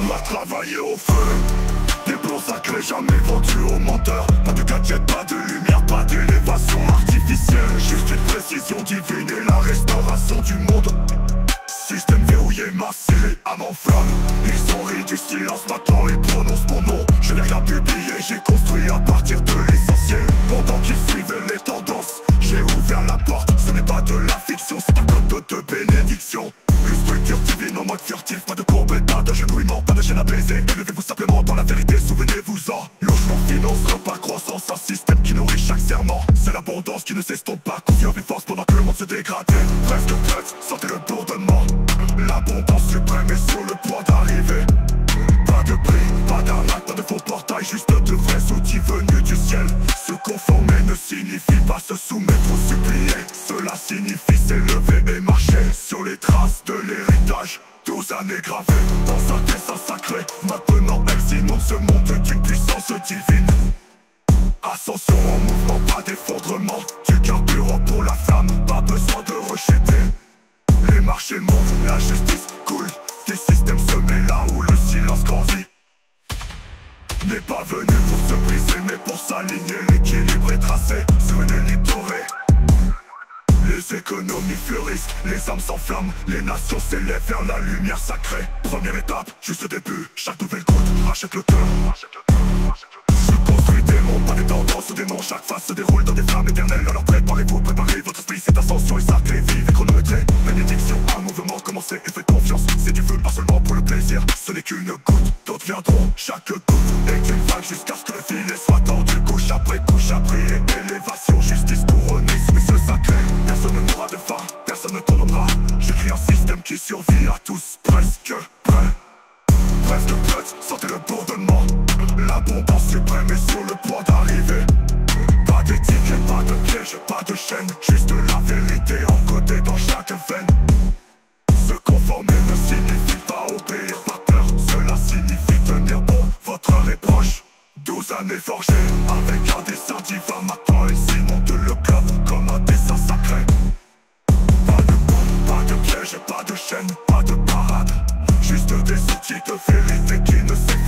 va travailler au feu. Des plans sacrés jamais vendus aux menteurs. Pas de gadget, pas de lumière, pas d'élévation artificielle. Juste une précision divine et la restauration du monde. Système verrouillé, massé, âme en flamme. Ils ont ri du silence, maintenant ils prononcent mon nom. Je n'ai rien publié, j'ai construit à partir de l'essentiel. Pendant qu'ils suivaient les tendances, j'ai ouvert la porte. Ce n'est pas de la fiction, c'est un code de bénédiction. Une structure divine en mode furtif. Pas de courbes, pas d'agenouillement, pas de chaîne à baiser. Élevez-vous simplement dans la vérité, souvenez-vous-en. Logement, finance, repas, croissance. Un système qui nourrit chaque serment. C'est l'abondance qui ne s'estompe pas. Confiance et force pendant que le monde se dégradait. Presque prête, sentez le bourdonnement. L'abondance suprême est sur le point d'arriver. Pas de prix, pas d'arnaque, pas de faux portail. Juste de vrais outils venus du ciel. Se conformer ne signifie pas se soumettre ou supplier. Cela signifie s'élever et marcher sur les traces de l'héritage. 12 années gravées dans un dessin sacré. Maintenant elle inonde ce monde d'une puissance divine. Ascension en mouvement, pas d'effondrement. Du carburant pour la flamme, pas besoin de rejeter. Les marchés montent, la justice coule. Des systèmes semés là où le silence grandit. N'est pas venu pour se briser mais pour s'aligner. L'équilibre est tracé sur une ligne dorée. Les économies fleurissent, les âmes s'enflamment. Les nations s'élèvent vers la lumière sacrée. Première étape, juste le début. Chaque nouvelle goutte rachète le cœur. Je construis des mondes, pas des tendances ou des noms. Chaque phase se déroule dans des flammes éternelles. Alors préparez-vous, préparez votre esprit. Cette ascension est sacrée, vive et chronométrée. Bénédiction, un mouvement commencé et faites confiance. C'est du feu, pas seulement pour le plaisir. Ce n'est qu'une goutte, d'autres viendront. Chaque goutte est une vague jusqu'à ce que le filet soit tendu. Couche après élévation, justice couronnée, soumission sacrée. Personne ne mourra de faim, personne ne tournera. J'écris un système qui survit à tous, presque prêt. Presque prête, sentez le bourdonnement. L'abondance suprême est sur le point d'arriver. Pas d'étiquette, pas de piège, pas de chaîne. Juste la vérité encodée dans chaque veine. Se conformer ne signifie pas obéir par peur. Cela signifie tenir bon, votre heure est proche. 12 années forgées, avec un dessin divin. Maintenant ici monte le club comme un dessin sacré. Pas de bombe, pas de piège, pas de chaîne, pas de parade. Juste des outils de vérité qui ne s'effacent